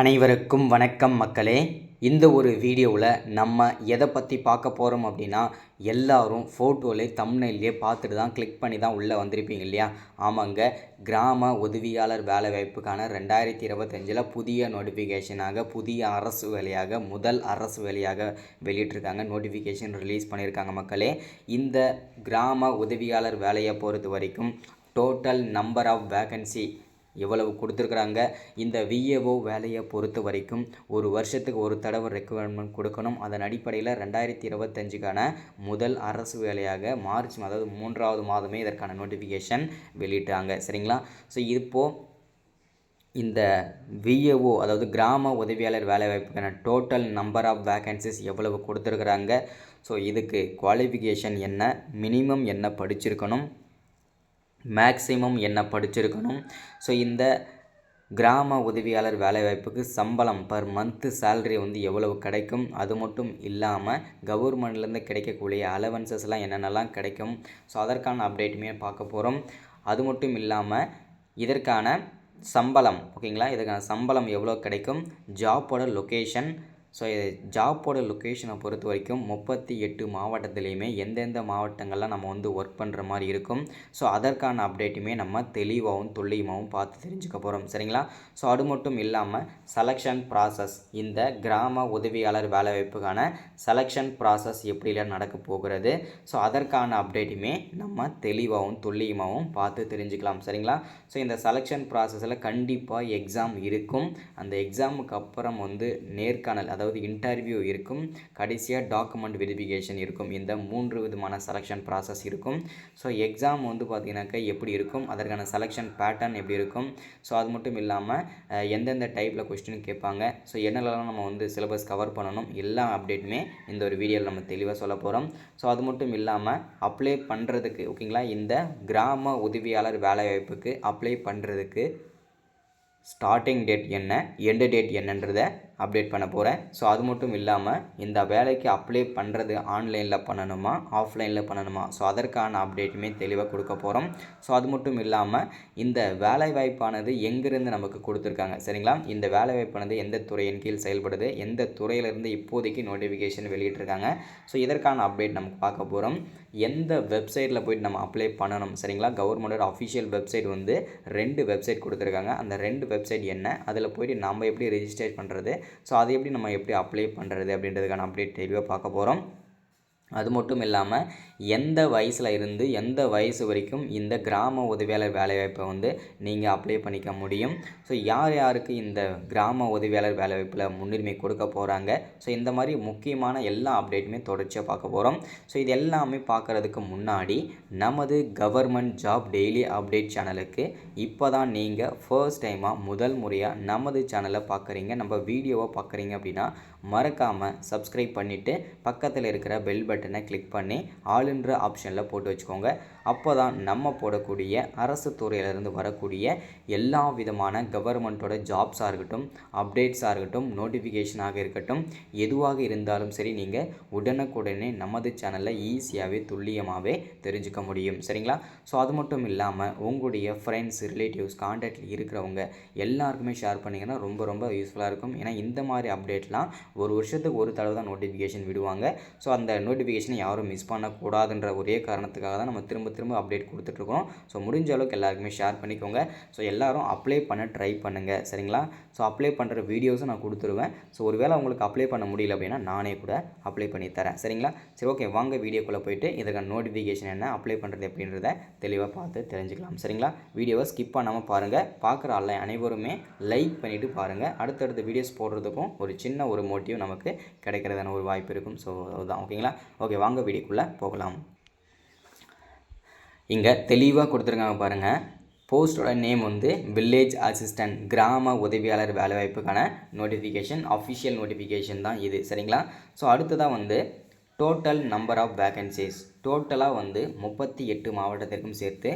அனைவருக்கும் வணக்கம் மக்களே. இந்த ஒரு வீடியோவில் நம்ம எதை பற்றி பார்க்க போகிறோம் அப்படின்னா, எல்லாரும் ஃபோட்டோவிலே தம்ப்நெயிலே பார்த்துட்டு தான் கிளிக் பண்ணி தான் உள்ளே வந்திருப்பீங்க இல்லையா? ஆமாங்க, கிராம உதவியாளர் வேலைவாய்ப்புக்கான 2025 புதிய நோட்டிஃபிகேஷனாக, புதிய அரசு வேலையாக, முதல் அரசு வேலையாக வெளியிட்டிருக்காங்க. நோட்டிஃபிகேஷன் ரிலீஸ் பண்ணியிருக்காங்க மக்களே. இந்த கிராம உதவியாளர் வேலையை பொறுத்த வரைக்கும் டோட்டல் நம்பர் ஆஃப் வேக்கன்சி எவ்வளவு கொடுத்துருக்குறாங்க. இந்த விஏஓ வேலையை பொறுத்த வரைக்கும் ஒரு வருஷத்துக்கு ஒரு தடவை ரெக்குவயர்மெண்ட் கொடுக்கணும். அதன் அடிப்படையில் 2025க்கான முதல் அரசு வேலையாக மார்ச் அதாவது 3வது மாதமே இதற்கான நோட்டிஃபிகேஷன் வெளியிட்டாங்க. சரிங்களா? ஸோ இப்போது இந்த விஏஓ அதாவது கிராம உதவியாளர் வேலைவாய்ப்புக்கான டோட்டல் நம்பர் ஆஃப் வேக்கன்சிஸ் எவ்வளவு கொடுத்துருக்குறாங்க, ஸோ இதுக்கு குவாலிஃபிகேஷன் என்ன, மினிமம் என்ன படிச்சிருக்கணும், மேக்ஸிமம் என்ன படிச்சிருக்கணும், ஸோ இந்த கிராம உதவியாளர் வேலைவாய்ப்புக்கு சம்பளம் பர் மந்த்து சேல்ரி எவ்வளவு கிடைக்கும், அது மட்டும் இல்லாமல் கவர்மெண்ட்லேருந்து கிடைக்கக்கூடிய அலவன்சஸ்லாம் என்னென்னலாம் கிடைக்கும், ஸோ அதற்கான அப்டேட்டுமே பார்க்க போகிறோம். அது மட்டும் இல்லாமல் இதற்கான சம்பளம், ஓகேங்களா, இதற்கான சம்பளம் எவ்வளோ கிடைக்கும், ஜாப்போட லொக்கேஷன், ஸோ ஜாப்போட லொக்கேஷனை பொறுத்த வரைக்கும் 38 மாவட்டத்துலேயுமே எந்தெந்த மாவட்டங்கள்லாம் நம்ம ஒர்க் பண்ணுற மாதிரி இருக்கும், ஸோ அதற்கான அப்டேட்டுமே நம்ம தெளிவாகவும் துல்லியமாகவும் பார்த்து தெரிஞ்சுக்க போகிறோம். சரிங்களா? ஸோ அது மட்டும் இல்லாமல் செலெக்ஷன் ப்ராசஸ், இந்த கிராம உதவியாளர் வேலைவாய்ப்புக்கான செலெக்ஷன் ப்ராசஸ் எப்படிலாம் நடக்க போகிறது, ஸோ அதற்கான அப்டேட்டுமே நம்ம தெளிவாகவும் துல்லியமாகவும் பார்த்து தெரிஞ்சுக்கலாம். சரிங்களா? ஸோ இந்த செலெக்ஷன் ப்ராசஸில் கண்டிப்பாக எக்ஸாம் இருக்கும். அந்த எக்ஸாமுக்கு அப்புறம் நேர்காணல் அதாவது இன்டர்வியூ இருக்கும், கடைசியாக டாக்குமெண்ட் வெரிஃபிகேஷன் இருக்கும். இந்த 3 விதமான செலெக்ஷன் ப்ராசஸ் இருக்கும். ஸோ எக்ஸாம் பார்த்திங்கனாக்கா எப்படி இருக்கும், அதற்கான செலெக்ஷன் பேட்டர்ன் எப்படி இருக்கும், ஸோ அது மட்டும் இல்லாமல் எந்தெந்த டைப்பில் கொஸ்டின் கேட்பாங்க, ஸோ என்னெல்லாம் நம்ம சிலபஸ் கவர் பண்ணணும், எல்லா அப்டேட்டுமே இந்த ஒரு வீடியோவில் நம்ம தெளிவாக சொல்ல போகிறோம். ஸோ அது மட்டும் இல்லாமல் அப்ளை பண்ணுறதுக்கு, ஓகேங்களா, இந்த கிராம உதவியாளர் வேலைவாய்ப்புக்கு அப்ளை பண்ணுறதுக்கு ஸ்டார்டிங் டேட் என்ன, எண்டு டேட் என்னன்றதை அப்டேட் பண்ண போகிறேன். ஸோ அது மட்டும் இல்லாமல் இந்த வேலைக்கு அப்ளை பண்ணுறது ஆன்லைனில் பண்ணணுமா, ஆஃப்லைனில் பண்ணணுமா, ஸோ அதற்கான அப்டேட்டுமே தெளிவாக கொடுக்க போகிறோம். ஸோ அது மட்டும் இல்லாமல் இந்த வேலைவாய்ப்பானது எங்கேருந்து நமக்கு கொடுத்துருக்காங்க, சரிங்களா, இந்த வேலைவாய்ப்பானது எந்த துறையின் கீழ் செயல்படுது, எந்த துறையிலேருந்து இப்போதைக்கு நோட்டிஃபிகேஷன் வெளியிட்டிருக்காங்க, ஸோ இதற்கான அப்டேட் நமக்கு பார்க்க போகிறோம். எந்த வெப்சைட்டில் போய்ட்டு நம்ம அப்ளை பண்ணணும், சரிங்களா, கவர்மெண்டோட அஃபிஷியல் வெப்சைட் 2 வெப்சைட் கொடுத்துருக்காங்க. அந்த 2 வெப்சைட் என்ன, அதில் போய்ட்டு நம்ம எப்படி ரெஜிஸ்டர் பண்ணுறது, ஸோ அதை எப்படி நம்ம எப்படி அப்ளை பண்ணுறது அப்படின்றதுக்கான அப்டேட் தெளிவாக பார்க்க போகிறோம். அது மட்டும் இல்லாமல் எந்த வயசில் இருந்து எந்த வயசு வரைக்கும் இந்த கிராம உதவியாளர் வேலைவாய்ப்பை நீங்கள் அப்ளை பண்ணிக்க முடியும், ஸோ யார் யாருக்கு இந்த கிராம உதவியாளர் வேலைவாய்ப்பில் முன்னுரிமை கொடுக்க போகிறாங்க, ஸோ இந்த மாதிரி முக்கியமான எல்லா அப்டேட்டுமே தொடர்ச்சியாக பார்க்க போகிறோம். ஸோ இது எல்லாமே பார்க்குறதுக்கு முன்னாடி நமது கவர்மெண்ட் ஜாப் டெய்லி அப்டேட் சேனலுக்கு இப்போ தான் நீங்கள் ஃபர்ஸ்ட் டைமாக முதல் முறையாக நமது சேனலை பார்க்குறீங்க, நம்ம வீடியோவை பார்க்குறீங்க அப்படின்னா மறக்காமல் சப்ஸ்கிரைப் பண்ணிவிட்டு பக்கத்தில் இருக்கிற பெல் பட்டனை கிளிக் பண்ணி ஆளுன்ற ஆப்ஷனில் போட்டு வச்சுக்கோங்க. அப்போ தான் நம்ம போடக்கூடிய அரசு துறையிலிருந்து வரக்கூடிய எல்லா விதமான கவர்மெண்ட்டோட ஜாப்ஸாக இருக்கட்டும், அப்டேட்ஸாக இருக்கட்டும், நோட்டிஃபிகேஷனாக இருக்கட்டும், எதுவாக இருந்தாலும் சரி நீங்கள் உடனுக்குடனே நமது சேனலில் ஈஸியாகவே துல்லியமாகவே தெரிஞ்சுக்க முடியும். சரிங்களா? ஸோ அது மட்டும் இல்லாமல் உங்களுடைய ஃப்ரெண்ட்ஸ், ரிலேட்டிவ்ஸ், கான்டாக்டில் இருக்கிறவங்க எல்லாருக்குமே ஷேர் பண்ணிங்கன்னா ரொம்ப ரொம்ப யூஸ்ஃபுல்லாக இருக்கும். ஏன்னா இந்த மாதிரி அப்டேட்லாம் ஒரு வருஷத்துக்கு ஒரு தடவை தான் நோட்டிஃபிகேஷன் விடுவாங்க. ஸோ அந்த நோட்டிஃபிகேஷனை யாரும் மிஸ் பண்ணக்கூடாதுன்ற ஒரே காரணத்துக்காக தான் நம்ம திரும்ப அப்டேட் கொடுத்துட்ருக்கோம். ஸோ முடிஞ்ச அளவுக்கு எல்லாருக்குமே ஷேர் பண்ணிக்கோங்க. ஸோ எல்லோரும் அப்ளை பண்ண ட்ரை பண்ணுங்கள். சரிங்களா? ஸோ அப்ளை பண்ணுற வீடியோஸும் நான் கொடுத்துருவேன். ஸோ ஒருவேளை உங்களுக்கு அப்ளை பண்ண முடியல அப்படின்னா நானே கூட அப்ளை பண்ணி தரேன். சரிங்களா? சரி, ஓகே, வாங்க வீடியோக்குள்ளே போயிட்டு இதற்கான நோட்டிஃபிகேஷன் என்ன, அப்ளை பண்ணுறது எப்படின்றத தெளிவாக பார்த்து தெரிஞ்சுக்கலாம். சரிங்களா? வீடியோவை ஸ்கிப் பண்ணாமல் பாருங்கள். பார்க்குற ஆள் அனைவருமே லைக் பண்ணிவிட்டு பாருங்கள். அடுத்தடுத்த வீடியோஸ் போடுறதுக்கும் ஒரு சின்ன ஒரு மோட்டிவ் நமக்கு கிடைக்கிறதான ஒரு வாய்ப்பு இருக்கும். ஸோ அதுதான், ஓகேங்களா? ஓகே, வாங்க வீடியோக்குள்ளே போகலாம். இங்கே தெளிவாக கொடுத்துருக்காங்க பாருங்கள். போஸ்டோட நேம் வில்லேஜ் அசிஸ்டன்ட், கிராம உதவியாளர் வேலைவாய்ப்புக்கான நோட்டிஃபிகேஷன், அஃபிஷியல் நோட்டிஃபிகேஷன் தான் இது. சரிங்களா? ஸோ அடுத்ததாக டோட்டல் நம்பர் ஆஃப் வேக்கன்சிஸ், டோட்டலாக 38 மாவட்டத்திற்கும் சேர்த்து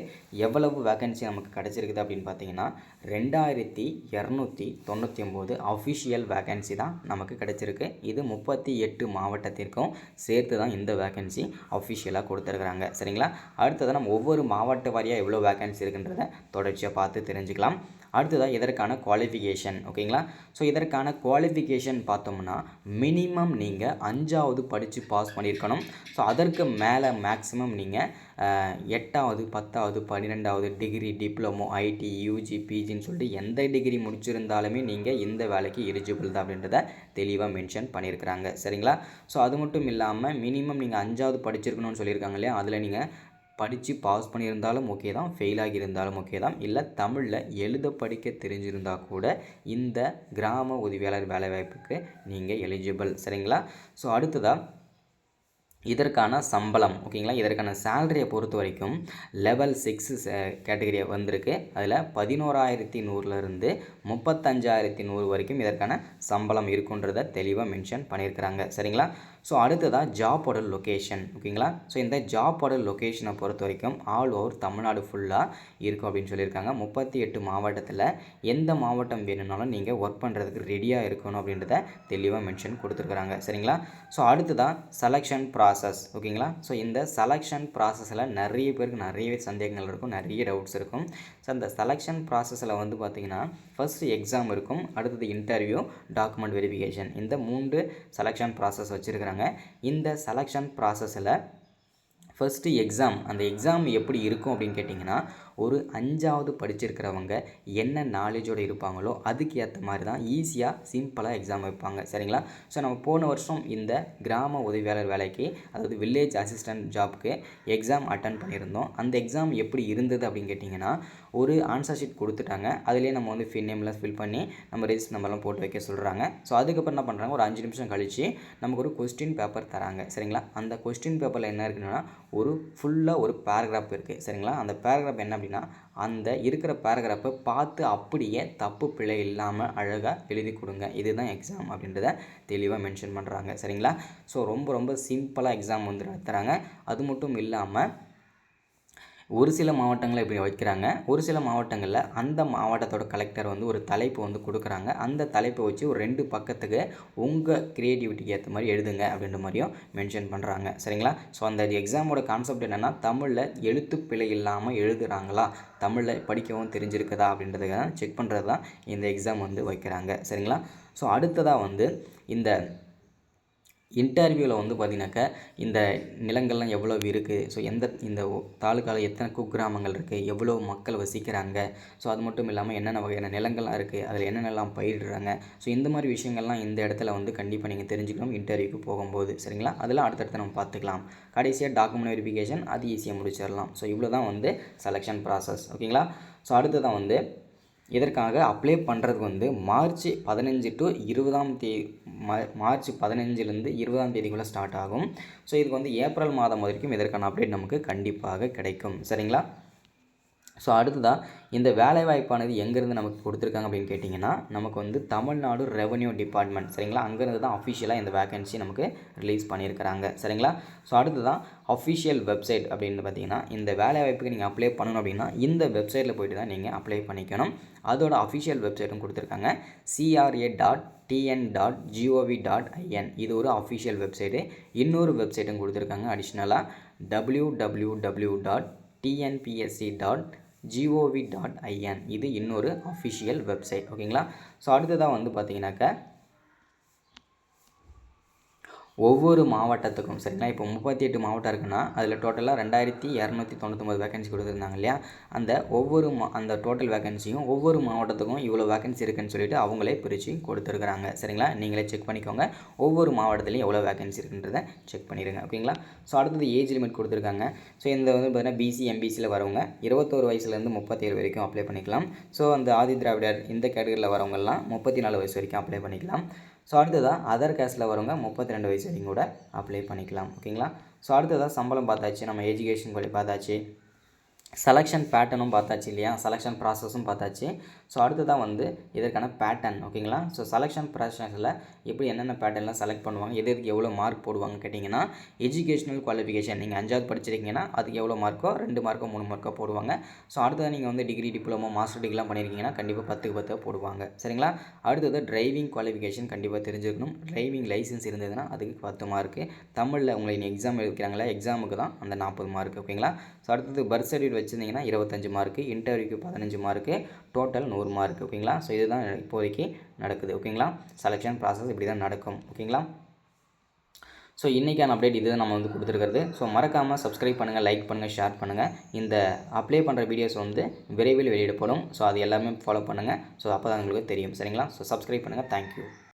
எவ்வளவு வேக்கன்சி நமக்கு கிடச்சிருக்குது அப்படின்னு பார்த்தீங்கன்னா 2299 அஃபிஷியல் வேக்கன்சி தான் நமக்கு கிடச்சிருக்கு. இது 38 மாவட்டத்திற்கும் சேர்த்து தான் இந்த வேக்கன்சி அஃபிஷியலாக கொடுத்துருக்குறாங்க. சரிங்களா? அடுத்தது நம்ம ஒவ்வொரு மாவட்ட வாரியாக எவ்வளோ வேக்கன்சி இருக்குன்றதை தொடர்ச்சியாக பார்த்து தெரிஞ்சுக்கலாம். அடுத்ததாக இதற்கான குவாலிஃபிகேஷன் ஓகேங்களா. ஸோ இதற்கான குவாலிஃபிகேஷன் பார்த்தோம்னா மினிமம் நீங்கள் 5வது படித்து பாஸ் பண்ணியிருக்கணும். ஸோ அதற்கு மேலே மேக்ஸிமம் நீங்கள் 8வது 10வது 12வது டிகிரி டிப்ளமோ ஐடி யூஜி பிஜின்னு சொல்லிட்டு எந்த டிகிரி முடிச்சிருந்தாலுமே நீங்கள் இந்த வேலைக்கு எலிஜிபிள் தான் அப்படின்றத தெளிவாக மென்ஷன் பண்ணியிருக்கிறாங்க. சரிங்களா. ஸோ அது மட்டும் இல்லாமல் மினிமம் நீங்கள் 5வது படிச்சிருக்கணும்னு சொல்லியிருக்காங்க இல்லையா, அதில் நீங்கள் படித்து பாஸ் பண்ணியிருந்தாலும் ஓகே தான், ஃபெயில் ஆகியிருந்தாலும் ஓகே தான், இல்லை தமிழில் எழுத படிக்க தெரிஞ்சிருந்தால் கூட இந்த கிராம உதவியாளர் வேலைவாய்ப்புக்கு நீங்கள் எலிஜிபிள். சரிங்களா. ஸோ அடுத்ததாக இதற்கான சம்பளம் ஓகேங்களா. இதற்கான சேலரியை பொறுத்த வரைக்கும் லெவல் 6 கேட்டகரி வந்திருக்கு. அதில் 11,100லேருந்து 35,100 வரைக்கும் இதற்கான சம்பளம் இருக்குன்றதை தெளிவாக மென்ஷன் பண்ணியிருக்கிறாங்க. சரிங்களா. ஸோ அடுத்ததாக ஜாப்போட லொக்கேஷன் ஓகேங்களா. ஸோ இந்த ஜாப்போட லொக்கேஷனை பொறுத்த வரைக்கும் ஆல் ஓவர் தமிழ்நாடு ஃபுல்லாக இருக்கும் அப்படின்னு சொல்லியிருக்காங்க. 38 மாவட்டத்தில் எந்த மாவட்டம் வேணும்னாலும் நீங்கள் ஒர்க் பண்ணுறதுக்கு ரெடியாக இருக்கணும் அப்படின்றத தெளிவாக மென்ஷன் கொடுத்துருக்குறாங்க. சரிங்களா. ஸோ அடுத்ததாக செலெக்ஷன் ப்ராசஸ் ஓகேங்களா. ஸோ இந்த செலெக்ஷன் ப்ராசஸில் நிறைய பேருக்கு நிறையவே சந்தேகங்கள் இருக்கும், நிறைய டவுட்ஸ் இருக்கும். ஸோ அந்த செலெக்ஷன் ப்ராசஸில் வந்து பார்த்திங்கன்னா ஃபஸ்ட்டு எக்ஸாம் இருக்கும், அடுத்தது இன்டர்வியூ, டாக்குமெண்ட் வெரிஃபிகேஷன், இந்த 3 செலெக்ஷன் ப்ராசஸ் வச்சுருக்கிறாங்க. இந்த செலெக்ஷன் ப்ராசஸில் ஃபஸ்ட்டு எக்ஸாம், அந்த எக்ஸாம் எப்படி இருக்கும் அப்படின்னு கேட்டிங்கன்னா ஒரு 5வது படிச்சிருக்கிறவங்க என்ன நாலேஜோடு இருப்பாங்களோ அதுக்கு ஏற்ற மாதிரி தான் ஈஸியாக சிம்பிளாக எக்ஸாம் வைப்பாங்க. சரிங்களா. ஸோ நம்ம போன வருஷம் இந்த கிராம உதவியாளர் வேலைக்கு அதாவது வில்லேஜ் அசிஸ்டன்ட் ஜாப்க்கு எக்ஸாம் அட்டன் பண்ணியிருந்தோம். அந்த எக்ஸாம் எப்படி இருந்தது அப்படின்னு கேட்டிங்கன்னா ஒரு ஆன்சர் ஷீட் கொடுத்துட்டாங்க, அதிலே நம்ம வந்து நேம்லாம் ஃபில் பண்ணி நம்ம ரெஜிஸ்டர் நம்பர்லாம் போட்டு வைக்க சொல்கிறாங்க. ஸோ அதுக்கப்புறம் என்ன பண்ணுறாங்க, ஒரு 5 நிமிஷம் கழித்து நமக்கு ஒரு கொஸ்டின் பேப்பர் தராங்க. சரிங்களா. அந்த கொஸ்டின் பேப்பரில் என்ன இருக்குன்னா ஒரு ஃபுல்லாக ஒரு பேராகிராஃப் இருக்குது. சரிங்களா. அந்த பேராகிராஃப் என்ன அப்படின்னா அந்த இருக்கிற பேராகிராஃபை பார்த்து அப்படியே தப்பு பிழை இல்லாமல் அழகாக எழுதி கொடுங்க, இதுதான் எக்ஸாம் அப்படின்றத தெளிவாக மென்ஷன் பண்ணுறாங்க. சரிங்களா. ஸோ ரொம்ப ரொம்ப சிம்பிளாக எக்ஸாம் வந்து நடத்துகிறாங்க. அது மட்டும் இல்லாமல் ஒரு சில மாவட்டங்களில் இப்படி வைக்கிறாங்க, ஒரு சில மாவட்டங்களில் அந்த மாவட்டத்தோட கலெக்டர் வந்து ஒரு தலைப்பு வந்து கொடுக்குறாங்க. அந்த தலைப்பை வச்சு ஒரு 2 பக்கத்துக்கு உங்கள் க்ரியேட்டிவிட்டிக்கு ஏற்ற மாதிரி எழுதுங்க அப்படின்ற மாதிரியும் மென்ஷன் பண்ணுறாங்க. சரிங்களா. ஸோ அந்த எக்ஸாமோட கான்செப்ட் என்னென்னா தமிழில் எழுத்து பிழை இல்லாமல் எழுதுகிறாங்களா, தமிழில் படிக்கவும் தெரிஞ்சிருக்குதா அப்படின்றதுக்காக செக் பண்ணுறது தான் இந்த எக்ஸாம் வந்து வைக்கிறாங்க. சரிங்களா. ஸோ அடுத்ததாக வந்து இந்த இன்டர்வியூவில் வந்து பார்த்திங்கனாக்கா இந்த நிலங்கள்லாம் எவ்வளோ இருக்குது, ஸோ இந்த தாலுக்காவில் எத்தனை குக்கிராமங்கள் இருக்குது, எவ்வளோ மக்கள் வசிக்கிறாங்க, ஸோ அது மட்டும் இல்லாமல் என்னென்ன வகையான நிலங்கள்லாம் இருக்குது, அதில் என்னென்னலாம் பயிரிடுறாங்க, ஸோ இந்த மாதிரி விஷயங்கள்லாம் இந்த இடத்துல வந்து கண்டிப்பாக நீங்கள் தெரிஞ்சுக்கணும் இன்டர்வியூக்கு போகும்போது. சரிங்களா. அதெல்லாம் அடுத்தடுத்து நம்ம பார்த்துக்கலாம். கடைசியாக டாக்குமெண்ட் வெரிஃபிகேஷன், அது ஈஸியாக முடிச்சிடலாம். ஸோ இவ்வளோ தான் வந்து செலெக்ஷன் ப்ராசஸ் ஓகேங்களா. ஸோ அடுத்ததான் வந்து இதற்காக அப்ளை பண்ணுறதுக்கு வந்து மார்ச் 15 டு 20ஆம் தேதி மார்ச் 15லேருந்து 20ஆம் தேதிக்குள்ளே ஸ்டார்ட் ஆகும். ஸோ இதுக்கு வந்து ஏப்ரல் மாதம் வரைக்கும் இதற்கான அப்டேட் நமக்கு கண்டிப்பாக கிடைக்கும். சரிங்களா. ஸோ அடுத்ததாக இந்த வேலைவாய்ப்பானது எங்கேருந்து நமக்கு கொடுத்துருக்காங்க அப்படின்னு கேட்டிங்கன்னா நமக்கு வந்து தமிழ்நாடு ரெவன்யூ டிபார்ட்மெண்ட். சரிங்களா. அங்கேருந்து தான் அஃபிஷியலாக இந்த வேகன்சி நமக்கு ரிலீஸ் பண்ணியிருக்கிறாங்க. சரிங்களா. ஸோ அடுத்ததான் அஃபிஷியல் வெப்சைட் அப்படின்னு பார்த்தீங்கன்னா இந்த வேலைவாய்ப்புக்கு நீங்கள் அப்ளை பண்ணணும் அப்படின்னா இந்த வெப்சைட்டில் போய்ட்டு தான் நீங்கள் அப்ளை பண்ணிக்கணும். அதோட அஃபிஷியல் வெப்சைட்டும் கொடுத்துருக்காங்க, CRA.TN.gov.in. இது ஒரு அஃபிஷியல் வெப்சைட்டு. இன்னொரு வெப்சைட்டும் கொடுத்துருக்காங்க அடிஷ்னலாக www.tnpsc.gov.in. இது இன்னொரு அஃபிஷியல் வெப்சைட் ஓகேங்களா. ஸோ அடுத்ததாக வந்து பார்த்தீங்கன்னாக்கா ஒவ்வொரு மாவட்டத்துக்கும் சரிங்களா. இப்போ 38 மாவட்டம் இருக்குன்னா அதில் டோட்டலாக 2299 வேகன்சி கொடுத்துருந்தாங்க இல்லையா. அந்த அந்த டோட்டல் வேகன்சியும் ஒவ்வொரு மாவட்டத்துக்கும் இவ்வளோ வேகன்சி இருக்குன்னு சொல்லிட்டு அவங்களே பிரித்து கொடுத்துருக்குறாங்க. சரிங்களா. நீங்களே செக் பண்ணிக்கோங்க, ஒவ்வொரு மாவட்டத்துலையும் எவ்வளோ வேகன்சி இருக்குன்றதை செக் பண்ணிடுங்க ஓகேங்களா. ஸோ அடுத்தது ஏஜ் லிமிட் கொடுத்துருக்காங்க. ஸோ இந்த வந்து பார்த்தீங்கன்னா பிசி எம்பிசியில் வரவங்க 21 வயசுலேருந்து 37 வரைக்கும் அப்ளை பண்ணிக்கலாம். ஸோ அந்த ஆதி திராவிடர் இந்த கேட்டகரியில் வரவங்கெல்லாம் 34 வயசு வரைக்கும் அப்ளை பண்ணிக்கலாம். ஸோ அடுத்ததாக அதர் கேஸ்ட்டில் வரவங்க 32 வயசு வரைக்கும் கூட அப்ளை பண்ணிக்கலாம் ஓகேங்களா. ஸோ அடுத்ததாக சம்பளம் பார்த்தாச்சு, நம்ம எஜுகேஷன் கூட பார்த்தாச்சு, செலெக்ஷன் பேட்டர்னும் பார்த்தாச்சு இல்லையா, செலெக்ஷன் ப்ராசஸும் பார்த்தாச்சு. ஸோ அடுத்ததான் வந்து இதற்கான பேட்டர்ன் ஓகேங்களா. ஸோ செலெக்ஷன் ப்ராசஸில் எப்படி என்னென்ன பேட்டர்ன்லாம் செலக்ட் பண்ணுவாங்க, எதுக்கு எவ்வளோ மார்க் போடுவாங்க கேட்டிங்கன்னா எஜுகேஷனல் குவாலிஃபிகேஷன் நீங்கள் 5வது படிச்சிருக்கீங்கன்னா அதுக்கு எவ்வளோ மார்க்கோ 2 மார்க்கோ 3 மார்க்கோ போடுவாங்க. ஸோ அடுத்தது நீங்கள் வந்து டிகிரி டிப்ளமோ மாஸ்டர் டிகிரிலாம் பண்ணியிருக்கீங்கன்னா கண்டிப்பாக 10க்கு 10 போடுவாங்க. சரிங்களா. அடுத்தது டிரைவிங் குவாலிஃபிகேஷன் கண்டிப்பாக தெரிஞ்சுக்கணும், டிரைவிங் லைசன்ஸ் இருந்ததுன்னா அதுக்கு 10 மார்க்கு, தமிழில் உங்களை எக்ஸாம் எழுதிக்கிறாங்களா எக்ஸாமுக்கு தான் அந்த 40 மார்க் ஓகேங்களா. ஸோ அடுத்தது பர்த் சர்டிஃபிகேட் வச்சுருந்தீங்கன்னா 25 மார்க்கு, இன்டர்வியூக்கு 15 மார்க்கு, டோட்டல் 100 100 மார்க். ஓகேங்களா? ஸோ இதுதான் இப்போதைக்கு நடக்குது. ஓகேங்களா? செலெக்ஷன் ப்ராசஸ் இப்படி தான் நடக்கும். ஓகேங்களா? ஸோ இன்றைக்கான அப்டேட் இது நம்ம வந்து கொடுத்துருக்கிறது. ஸோ மறக்காமல் சப்ஸ்கிரைப் பண்ணுங்கள், லைக் பண்ணுங்கள், ஷேர் பண்ணுங்கள். இந்த அப்ளை பண்ணுற வீடியோஸ் வந்து விரைவில் வெளியிடப்படும். ஸோ அது எல்லாமே ஃபாலோ பண்ணுங்கள். ஸோ அப்போ தான் உங்களுக்கு தெரியும். சரிங்களா? ஸோ சப்ஸ்கிரைப் பண்ணுங்கள். தேங்க்யூ.